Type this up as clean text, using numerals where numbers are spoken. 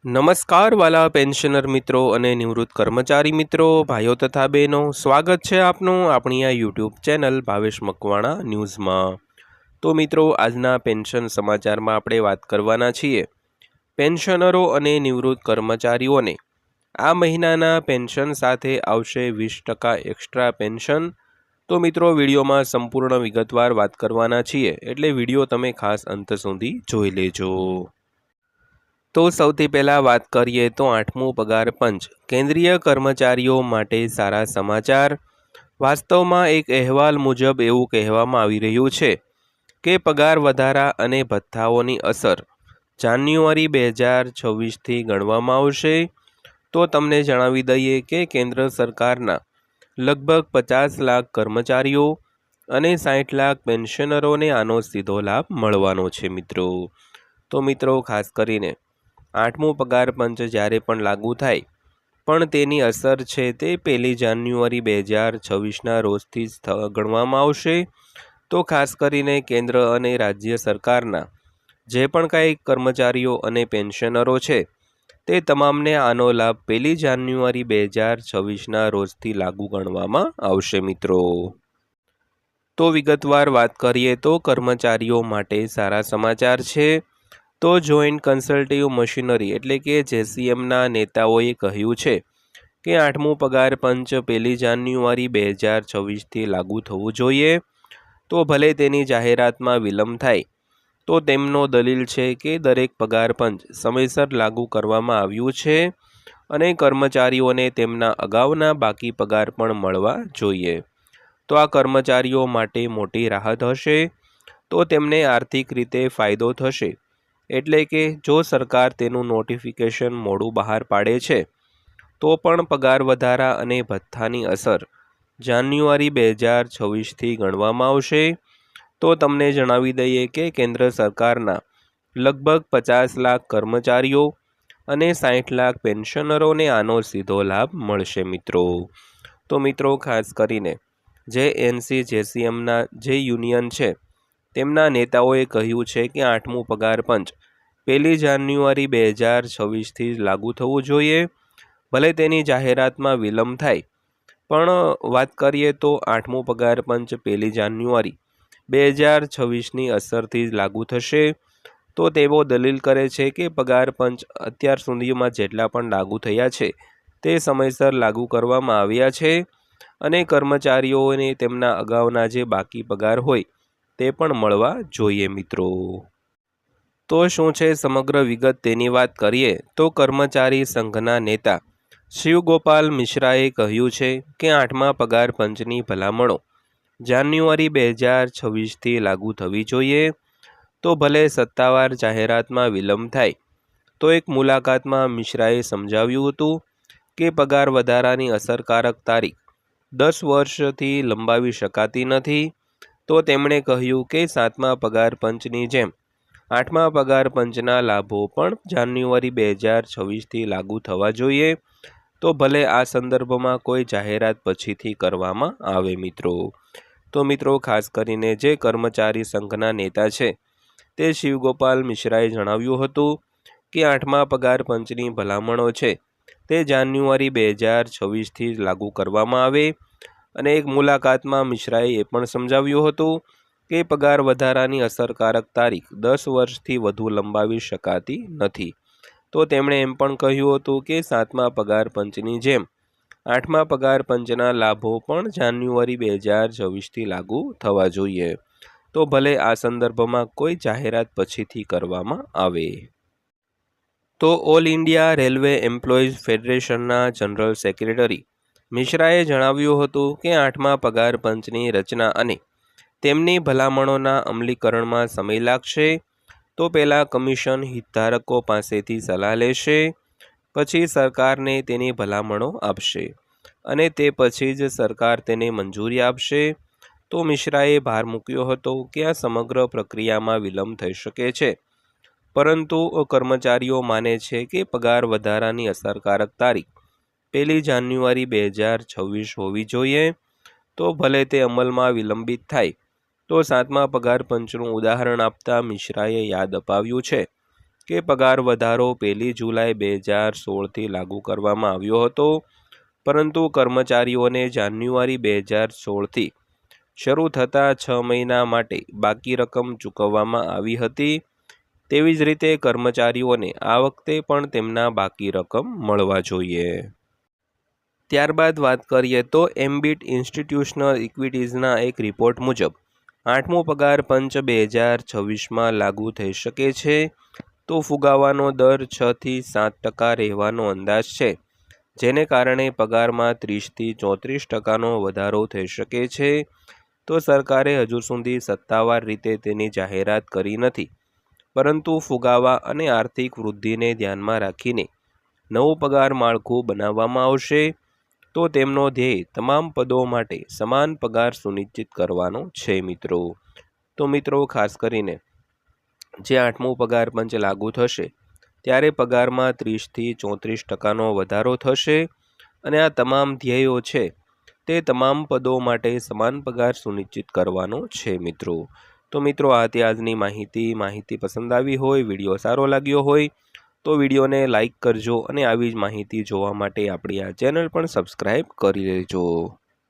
નમસ્કાર વાલા પેન્શનર મિત્રો અને નિવૃત્ત કર્મચારી મિત્રો, ભાઈઓ તથા બહેનો, સ્વાગત છે આપનું આપણી આ યુટ્યુબ ચેનલ ભાવેશ મકવાણા ન્યૂઝમાં। તો મિત્રો, આજના પેન્શન સમાચારમાં આપણે વાત કરવાના છીએ પેન્શનરો અને નિવૃત્ત કર્મચારીઓને આ મહિનાના પેન્શન સાથે આવશે 20% એક્સ્ટ્રા પેન્શન। તો મિત્રો, વિડીયોમાં સંપૂર્ણ વિગતવાર વાત કરવાના છીએ, એટલે વિડીયો તમે ખાસ અંત સુધી જોઈ લેજો। તો સૌથી પહેલાં વાત કરીએ તો 8મું પગાર પંચ કેન્દ્રીય કર્મચારીઓ માટે સારા સમાચાર। વાસ્તવમાં એક અહેવાલ મુજબ એવું કહેવામાં આવી રહ્યું છે કે પગાર વધારા અને ભથ્થાઓની અસર જાન્યુઆરી 2026થી ગણવામાં આવશે। તો તમને જણાવી દઈએ કે કેન્દ્ર સરકારના લગભગ 50 લાખ કર્મચારીઓ અને 60 લાખ પેન્શનરોને આનો સીધો લાભ મળવાનો છે મિત્રો। તો મિત્રો, ખાસ કરીને 8મું પગાર પંચ જ્યારે પણ લાગુ થાય પણ તેની અસર છે તે 1 જાન્યુઆરી 2026ના રોજથી જ ગણવામાં આવશે। તો ખાસ કરીને કેન્દ્ર અને રાજ્ય સરકારના જે પણ કાંઈ કર્મચારીઓ અને પેન્શનરો છે તે તમામને આનો લાભ 1 જાન્યુઆરી 2026ના રોજથી લાગુ ગણવામાં આવશે મિત્રો। તો વિગતવાર વાત કરીએ તો કર્મચારીઓ માટે સારા સમાચાર છે। તો જોઈન્ટ કન્સલ્ટિવ મશીનરી એટલે કે જેસીએમના નેતાઓએ કહ્યું છે કે 8મું પગાર પંચ 1 જાન્યુઆરી 2026થી લાગુ થવું જોઈએ। તો ભલે તેની જાહેરાતમાં વિલંબ થાય, તો તેમનો દલીલ છે કે દરેક પગાર પંચ સમયસર લાગુ કરવામાં આવ્યું છે અને કર્મચારીઓને તેમના અગાઉના બાકી પગાર પણ મળવા જોઈએ। તો આ કર્મચારીઓ માટે મોટી રાહત હશે। તો તેમને આર્થિક રીતે ફાયદો થશે, એટલે કે જો સરકાર તેનું નોટિફિકેશન મોડું બહાર પાડે છે તો પણ પગાર વધારા અને ભથ્થાની અસર જાન્યુઆરી 2026થી ગણવામાં આવશે। તો તમને જણાવી દઈએ કે કેન્દ્ર સરકારના લગભગ 50 લાખ કર્મચારીઓ અને 60 લાખ પેન્શનરોને આનો સીધો લાભ મળશે મિત્રો। તો મિત્રો, ખાસ કરીને જે જેસીએમના જે યુનિયન છે તેમના નેતાઓએ કહ્યું છે કે 8મું પગાર પંચ 1 જાન્યુઆરી 2026થી લાગુ થવું જોઈએ, ભલે તેની જાહેરાતમાં વિલંબ થાય પણ વાત કરીએ તો 8મું પગાર પંચ 1 જાન્યુઆરી 2026ની અસરથી જ લાગુ થશે। તો તેઓ દલીલ કરે છે કે પગાર પંચ અત્યાર સુધીમાં જેટલા પણ લાગુ થયા છે તે સમયસર લાગુ કરવામાં આવ્યા છે અને કર્મચારીઓને તેમના અગાઉના જે બાકી પગાર હોય તે પણ મળવા જોઈએ મિત્રો। તો શું છે સમગ્ર વિગત તેની વાત કરીએ તો કર્મચારી સંઘના નેતા શિવગોપાલ મિશ્રાએ કહ્યું છે કે 8મા પગાર પંચની ભલામણો જાન્યુઆરી 2026થી લાગુ થવી જોઈએ। તો ભલે સત્તાવાર જાહેરાતમાં વિલંબ થાય, તો એક મુલાકાતમાં મિશ્રાએ સમજાવ્યું હતું કે પગાર વધારાની અસરકારક તારીખ 10 વર્ષથી લંબાવી શકાતી નથી। તો તેમણે કહ્યું કે 7મા પગાર પંચની જેમ 8મા પગાર પંચના લાભો પણ જાન્યુઆરી 2026થી લાગુ થવા જોઈએ। તો ભલે આ સંદર્ભમાં કોઈ જાહેરાત પછીથી કરવામાં આવે મિત્રો। તો મિત્રો, ખાસ કરીને જે કર્મચારી સંઘના નેતા છે તે શિવગોપાલ મિશ્રાએ જણાવ્યું હતું કે 8મા પગાર પંચની ભલામણો છે તે જાન્યુઆરી 2026થી જ લાગુ કરવામાં આવે અને એક મુલાકાતમાં મિશ્રાએ એ પણ સમજાવ્યું હતું કે પગાર વધારાની અસરકારક તારીખ 10 વર્ષથી વધુ લંબાવી શકાતી નથી। તો તેમણે એમ પણ કહ્યું હતું કે 7મા પગાર પંચની જેમ 8મા પગાર પંચના લાભો પણ જાન્યુઆરી 2026થી લાગુ થવા જોઈએ। તો ભલે આ સંદર્ભમાં કોઈ જાહેરાત પછીથી કરવામાં આવે। તો ઓલ ઇન્ડિયા રેલવે એમ્પ્લોઈઝ ફેડરેશનના જનરલ સેક્રેટરી મિશ્રાએ જણાવ્યું હતું કે 8મા પગાર પંચની રચના અને તેમની ભલામણોના અમલીકરણમાં સમય લાગશે। તો પહેલાં કમિશન હિતધારકો પાસેથી સલાહ લેશે, પછી સરકારને તેની ભલામણો આપશે અને તે પછી જ સરકાર તેને મંજૂરી આપશે। તો મિશ્રાએ ભાર મૂક્યો હતો કે આ સમગ્ર પ્રક્રિયામાં વિલંબ થઈ શકે છે, પરંતુ કર્મચારીઓ માને છે કે પગાર વધારાની અસરકારક તારીખ 1 જાન્યુઆરી 2026 હોવી જોઈએ। તો ભલે તે અમલમાં વિલંબિત થાય। તો 7મા પગાર પંચનું ઉદાહરણ આપતા મિશ્રાએ યાદ અપાવ્યું છે કે પગાર વધારો 1 જુલાઈ 2016થી લાગુ કરવામાં આવ્યો હતો, પરંતુ કર્મચારીઓને જાન્યુઆરી 2016થી શરૂ થતા 6 મહિના માટે બાકી રકમ ચૂકવવામાં આવી હતી। તેવી જ રીતે કર્મચારીઓને આ વખતે પણ તેમના બાકી રકમ મળવા જોઈએ। ત્યારબાદ વાત કરીએ તો એમ્બિટ ઇન્સ્ટિટ્યુશનલ ઇક્વિટીઝના એક રિપોર્ટ મુજબ 8મો પગાર પંચ 2026માં લાગુ થઈ શકે છે, તો ફુગાવાનો દર 6થી 7% રહેવાનો અંદાજ છે, જેને કારણે પગારમાં 30થી 34%નો વધારો થઈ શકે છે। તો સરકારે હજુ સુધી સત્તાવાર રીતે તેની જાહેરાત કરી નથી, પરંતુ ફુગાવા અને આર્થિક વૃદ્ધિને ધ્યાનમાં રાખીને નવું પગાર માળખું બનાવવામાં આવશે। તો તેમનો ધ્યેય તમામ પદો માટે સમાન પગાર સુનિશ્ચિત કરવાનો છે મિત્રો। તો મિત્રો ખાસ કરીને જે 8મો પગાર પંચ લાગુ થશે ત્યારે પગારમાં 30થી 34%નો વધારો થશે, અને આ તમામ ધ્યેયો છે તે તમામ પદો માટે સમાન પગાર સુનિશ્ચિત કરવાનો છે મિત્રો। તો મિત્રો આ હતી આજની માહિતી પસંદ આવી હોય, વિડીયો સારો લાગ્યો હોય તો વિડીયોને લાઇક કરજો, અને આવી જ માહિતી જોવા માટે આપણી આ ચેનલ પણ સબસ્ક્રાઈબ કરી લેજો।